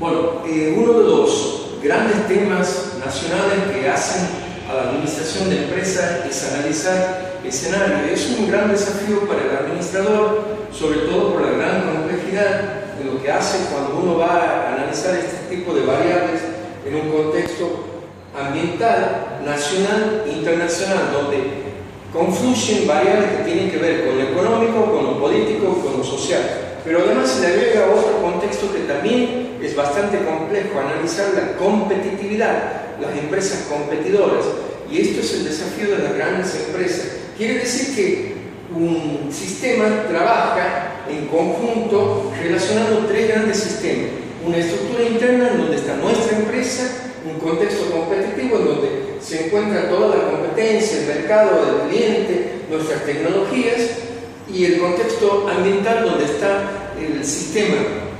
Bueno, uno de los grandes temas nacionales que hacen a la administración de empresas es analizar escenarios. Es un gran desafío para el administrador, sobre todo por la gran complejidad de lo que hace cuando uno va a analizar este tipo de variables en un contexto ambiental, nacional e internacional, donde confluyen variables que tienen que ver con lo económico, con lo político, con lo social. Pero además se le agrega otro contexto que también es bastante complejo, analizar la competitividad, las empresas competidoras. Y esto es el desafío de las grandes empresas. Quiere decir que un sistema trabaja en conjunto relacionando tres grandes sistemas. Una estructura interna en donde está nuestra empresa, un contexto competitivo en donde se encuentra toda la competencia, el mercado, el cliente, nuestras tecnologías, y el contexto ambiental donde está el sistema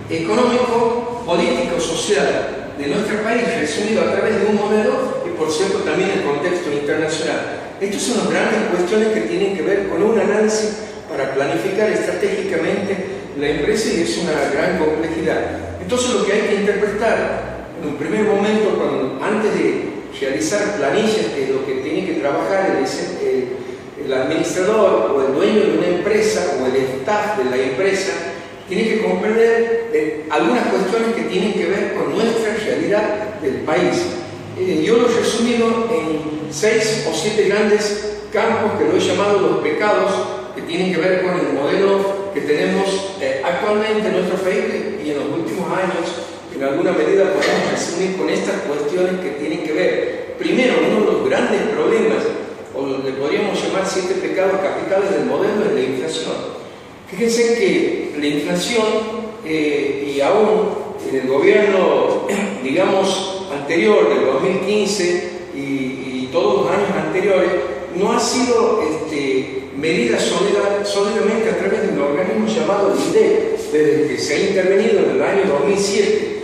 económico, político, social de nuestro país, resumido a través de un modelo y, por cierto, también el contexto internacional. Estas son las grandes cuestiones que tienen que ver con un análisis para planificar estratégicamente la empresa, y es una gran complejidad. Entonces, lo que hay que interpretar en un primer momento, antes de realizar planillas, que es lo que tiene que trabajar el administrador o el dueño de una empresa o el staff de la empresa, tiene que comprender algunas cuestiones que tienen que ver con nuestra realidad del país. Yo lo he resumido en 6 o 7 grandes campos que lo he llamado los pecados, que tienen que ver con el modelo que tenemos actualmente en nuestro país, y en los últimos años en alguna medida podemos resumir con estas cuestiones que tienen que ver. Primero, uno de los grandes problemas, o le podríamos llamar 7 pecados capitales del modelo, es la inflación. Fíjense que la inflación, y aún en el gobierno, digamos, anterior, del 2015 y todos los años anteriores, no ha sido medida sólidamente a través de un organismo llamado el INDEC, desde que se ha intervenido en el año 2007.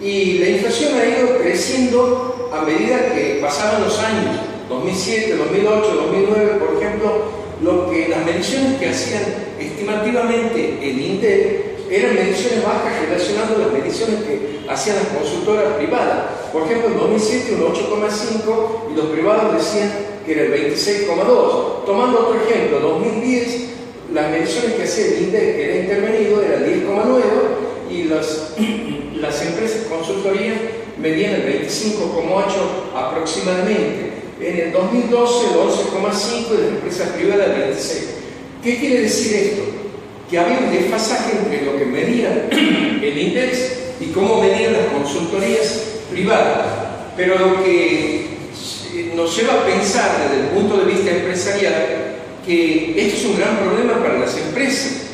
Y la inflación ha ido creciendo a medida que pasaban los años, 2007, 2008, 2009, por ejemplo. Las mediciones que hacían estimativamente el INDEC eran mediciones bajas relacionando las mediciones que hacían las consultoras privadas. Por ejemplo, en 2007 un 8,5 y los privados decían que era el 26,2. Tomando otro ejemplo, en 2010 las mediciones que hacía el INDEC, que era intervenido, era el 10,9 y las empresas consultorías medían el 25,8 aproximadamente. En el 2012 el 11,5 y las empresas privadas el 26. ¿Qué quiere decir esto? Que había un desfasaje entre lo que medía el INDEX y cómo medían las consultorías privadas. Pero lo que nos lleva a pensar desde el punto de vista empresarial que esto es un gran problema para las empresas.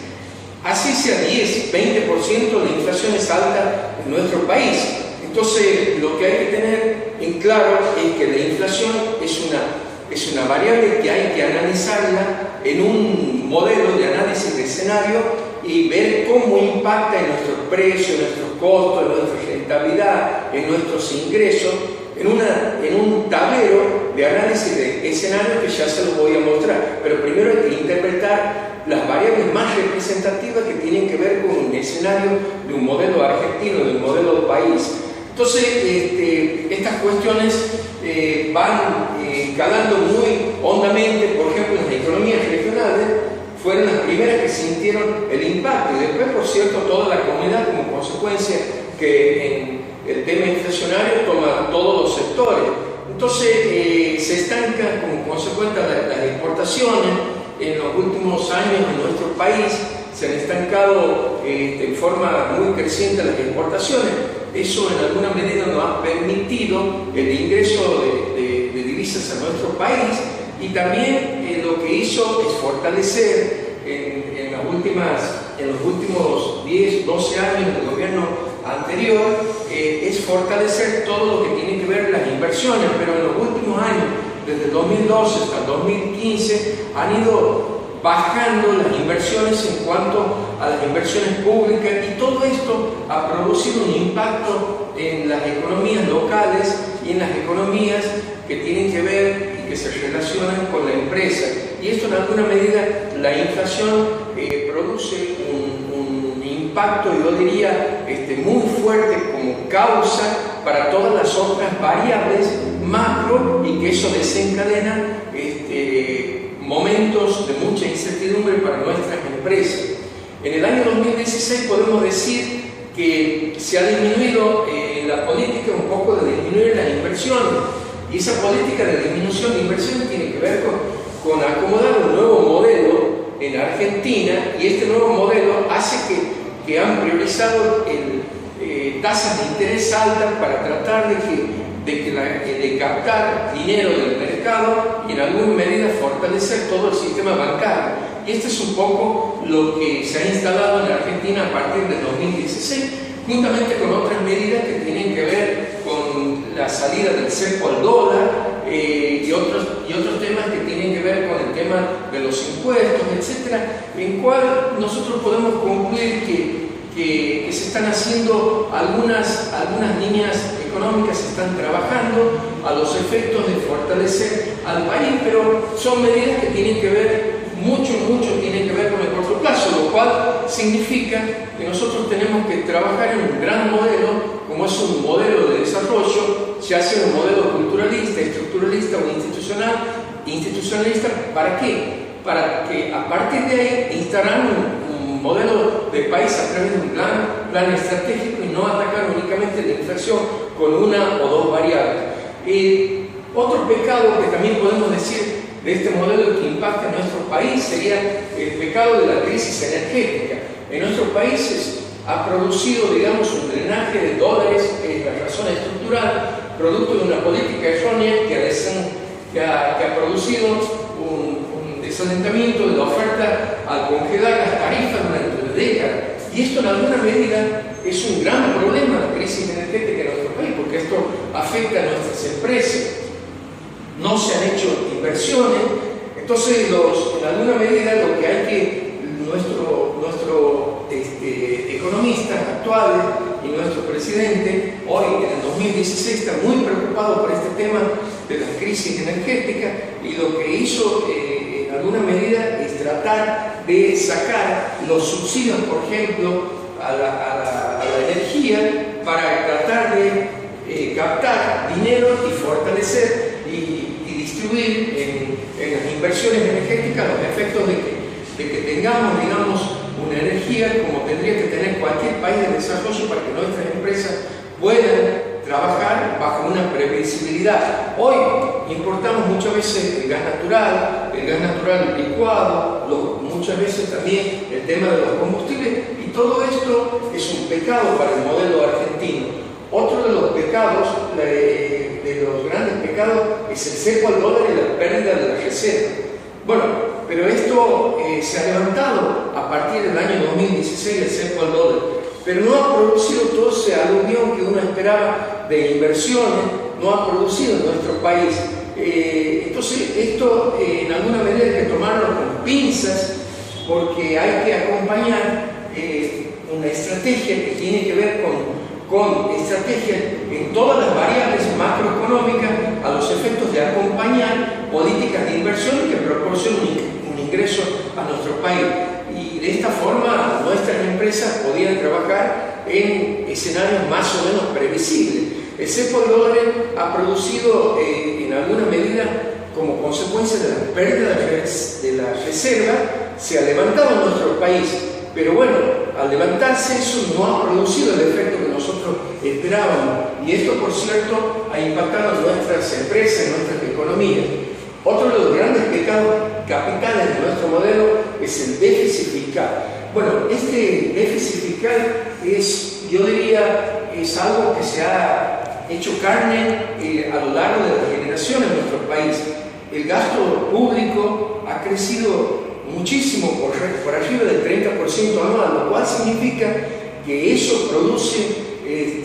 Así sea 10, 20%, la inflación es alta en nuestro país. Entonces, lo que hay que tener en claro es que la inflación es una variable que hay que analizarla en un modelo de análisis de escenario y ver cómo impacta en nuestros precios, en nuestros costos, en nuestra rentabilidad, en nuestros ingresos, en un tablero de análisis de escenario que ya se los voy a mostrar. Pero primero hay que interpretar las variables más representativas que tienen que ver con un escenario de un modelo argentino, de un modelo país. Entonces, estas cuestiones van calando muy hondamente. Por ejemplo, en las economías regionales fueron las primeras que sintieron el impacto, y después, por cierto, toda la comunidad como consecuencia, que en el tema inflacionario toma todos los sectores. Entonces, se estancan como consecuencia las exportaciones. En los últimos años en nuestro país se han estancado en forma muy creciente las exportaciones. Eso en alguna medida nos ha permitido el ingreso de divisas a nuestro país, y también lo que hizo es fortalecer en los últimos 10, 12 años del gobierno anterior, es fortalecer todo lo que tiene que ver las inversiones. Pero en los últimos años, desde el 2012 hasta el 2015, han ido bajando las inversiones en cuanto a las inversiones públicas, y todo esto ha producido un impacto en las economías locales y en las economías que tienen que ver y que se relacionan con la empresa. Y esto, en alguna medida, la inflación produce un impacto, yo diría, muy fuerte como causa para todas las otras variables macro, y que eso desencadena momentos de mucha incertidumbre para nuestras empresas. En el año 2016 podemos decir que se ha disminuido la política un poco de disminuir las inversiones, y esa política de disminución de inversiones tiene que ver con acomodar un nuevo modelo en Argentina, y este nuevo modelo hace que han priorizado tasas de interés altas para tratar de captar dinero del mercado y en alguna medida fortalecer todo el sistema bancario. Y este es un poco lo que se ha instalado en Argentina a partir del 2016, juntamente con otras medidas que tienen que ver con la salida del cepo al dólar, y otros temas que tienen que ver con el tema de los impuestos, etcétera, en cual nosotros podemos concluir que se están haciendo algunas líneas económicas, se están trabajando a los efectos de fortalecer al país, pero son medidas que tienen que ver, mucho tienen que ver con el corto plazo, lo cual significa que nosotros tenemos que trabajar en un gran modelo, como es un modelo de desarrollo, ya sea un modelo culturalista, estructuralista o institucionalista. ¿Para qué? Para que a partir de ahí instalar un modelo de país a través de un plan estratégico, y no atacar únicamente la inflación con una o dos variables. Otro pecado que también podemos decir de este modelo que impacta en nuestro país sería el pecado de la crisis energética. En nuestros países ha producido, digamos, un drenaje de dólares, la razón estructural, producto de una política errónea que ha producido un desalentamiento de la oferta al congelar las tarifas durante décadas. Y esto en alguna medida es un gran problema, la crisis energética en nuestro país, porque esto afecta a nuestras empresas. No se han hecho inversiones, entonces en alguna medida lo que hay que, nuestro economistas actuales y nuestro presidente hoy en el 2016 está muy preocupado por este tema de la crisis energética, y lo que hizo en alguna medida es tratar de sacar los subsidios, por ejemplo, a la energía, para tratar de captar dinero y fortalecer y distribuir en las inversiones energéticas los efectos de que tengamos, digamos, una energía como tendría que tener cualquier país de desarrollo, para que nuestras empresas puedan trabajar bajo una previsibilidad. Hoy importamos muchas veces el gas natural licuado, muchas veces también el tema de los combustibles, y todo esto es un pecado para el modelo argentino. Otro de los pecados, de los grandes pecados, es el cepo al dólar y la pérdida de la reserva. Bueno, pero esto se ha levantado a partir del año 2016, el cepo al dólar, pero no ha producido todo ese aluvión que uno esperaba de inversiones, no ha producido en nuestro país. Entonces, esto en alguna medida hay que tomarlo con pinzas, porque hay que acompañar una estrategia que tiene que ver con estrategia en todas las variables macroeconómicas, a los efectos de acompañar políticas de inversión que proporcionen un ingreso a nuestro país. Y de esta forma nuestras empresas podían trabajar en escenarios más o menos previsibles. El cepo de dólares ha producido en alguna medida, como consecuencia de la pérdida de la reserva, se ha levantado en nuestro país. Pero bueno, al levantarse eso no ha producido el efecto que nosotros esperábamos, y esto, por cierto, ha impactado en nuestras empresas, en nuestras economías. Otro de los grandes pecados capitales de nuestro modelo es el déficit fiscal. Bueno, este déficit fiscal yo diría, es algo que se ha hecho carne a lo largo de las generaciones en nuestro país. El gasto público ha crecido muchísimo, por arriba del 30% anual, lo cual significa que eso produce, el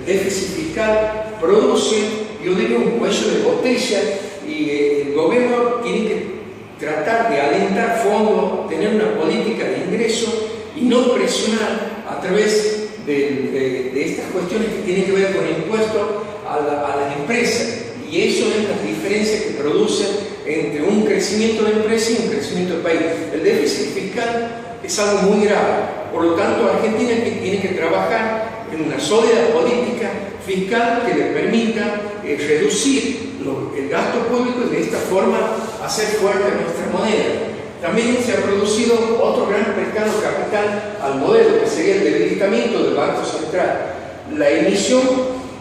déficit fiscal produce, yo diría, un cuello de botella, y el gobierno tiene que tratar de alentar fondos, tener una política de ingreso y no presionar a través de estas cuestiones que tienen que ver con impuestos a las empresas. y eso es la diferencia que produce entre un crecimiento de empresa y un crecimiento del país. El déficit fiscal es algo muy grave, por lo tanto Argentina tiene que trabajar en una sólida política fiscal que le permita reducir el gasto público y de esta forma hacer fuerte nuestra moneda. También se ha producido otro gran pecado capital al modelo, que sería el debilitamiento del Banco Central. La emisión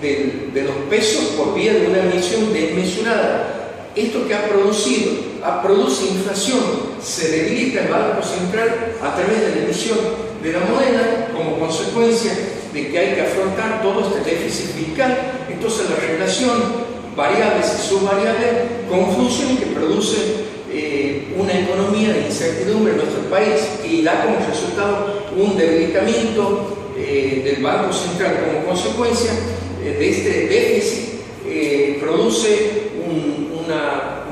de los pesos por vía de una emisión desmesurada. Esto que produce inflación, se debilita el Banco Central a través de la emisión de la moneda como consecuencia de que hay que afrontar todo este déficit fiscal. Entonces la relación variables y subvariables confluyen y que produce una economía de incertidumbre en nuestro país y da como resultado un debilitamiento del Banco Central. Como consecuencia de este déficit produce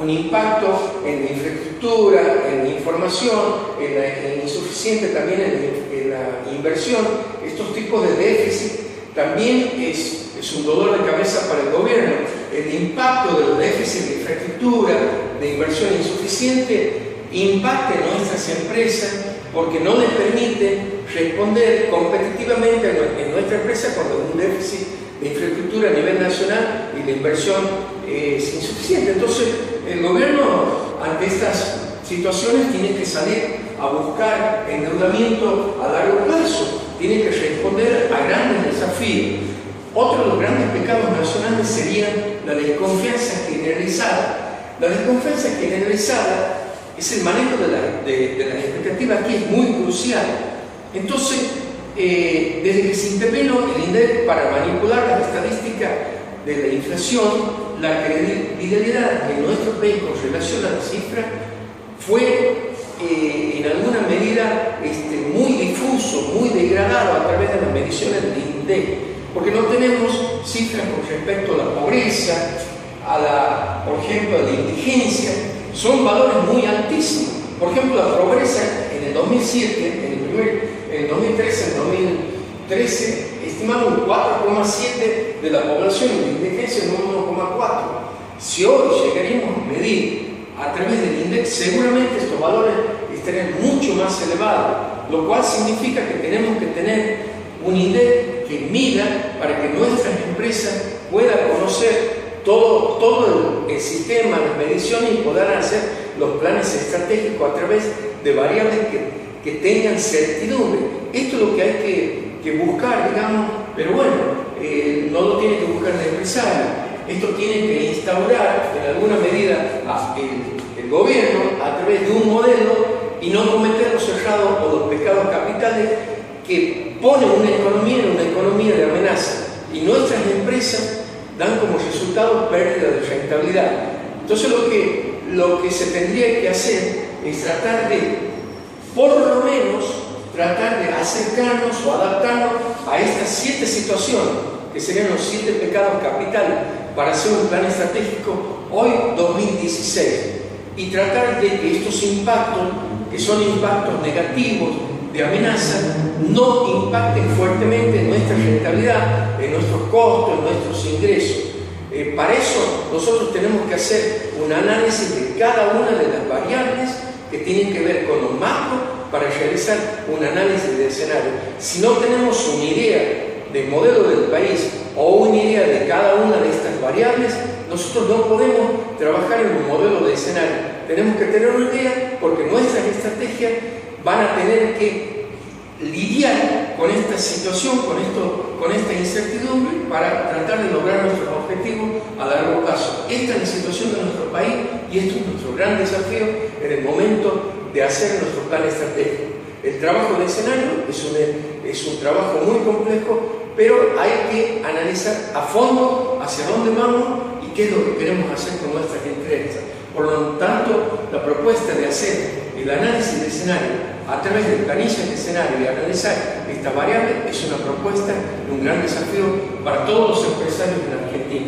un impacto en la infraestructura, en la información, en insuficiente también en la inversión. Estos tipos de déficit también es un dolor de cabeza para el gobierno. El impacto de los déficits de infraestructura, de inversión insuficiente, impacta en nuestras empresas porque no les permite responder competitivamente en nuestra empresa cuando hay un déficit de infraestructura a nivel nacional y la inversión es insuficiente. Entonces, el gobierno ante estas situaciones tiene que salir a buscar endeudamiento a largo plazo, tiene que responder a grandes desafíos. Otro de los grandes pecados nacionales sería la desconfianza generalizada. La desconfianza generalizada es el manejo de las expectativas, aquí es muy crucial. Entonces, desde que se intervino el INDEC para manipular las estadísticas de la inflación, la credibilidad de nuestro país con relación a la cifra fue en alguna medida muy difuso, muy degradado a través de las mediciones del INDEC, porque no tenemos cifras con respecto a la pobreza, por ejemplo, a la indigencia. Son valores muy altísimos. Por ejemplo, la pobreza en el 2007, en el 2013, en el 2013, estimamos un 4,7% de la población y la indigencia en un 1,4%. Si hoy llegaríamos a medir a través del INDEC, seguramente estos valores estarían mucho más elevados, lo cual significa que tenemos que tener un INDEC que mida para que nuestras empresas puedan conocer todo el sistema, las mediciones y poder hacer los planes estratégicos a través de variables que tengan certidumbre. Esto es lo que hay que buscar, digamos, pero bueno, no lo tiene que buscar el empresario. Esto tiene que instaurar en alguna medida el gobierno a través de un modelo y no cometer los errados o los pecados capitales que ponen una economía de amenaza, y nuestras empresas dan como resultado pérdida de rentabilidad. Entonces lo que se tendría que hacer es tratar de, por lo menos, tratar de acercarnos o adaptarnos a estas 7 situaciones, que serían los 7 pecados capitales, para hacer un plan estratégico hoy 2016, y tratar de que estos impactos, que son impactos negativos, de amenaza, no impacten fuertemente en nuestra rentabilidad, en nuestros costos, en nuestros ingresos. Para eso nosotros tenemos que hacer un análisis de cada una de las variables que tienen que ver con lo macro para realizar un análisis de escenario. Si no tenemos una idea del modelo del país o una idea de cada una de estas variables, nosotros no podemos trabajar en un modelo de escenario. Tenemos que tener una idea porque nuestras estrategias van a tener que lidiar con esta situación, con esta incertidumbre para tratar de lograr nuestros objetivos a largo plazo. Esta es la situación de nuestro país y esto es nuestro gran desafío en el momento de hacer nuestro plan estratégico. El trabajo de escenario es un trabajo muy complejo, pero hay que analizar a fondo hacia dónde vamos y qué es lo que queremos hacer con nuestras empresas. Por lo tanto, la propuesta de hacer el análisis de escenario a través de planillas de escenario y analizar esta variable es una propuesta y un gran desafío para todos los empresarios en Argentina.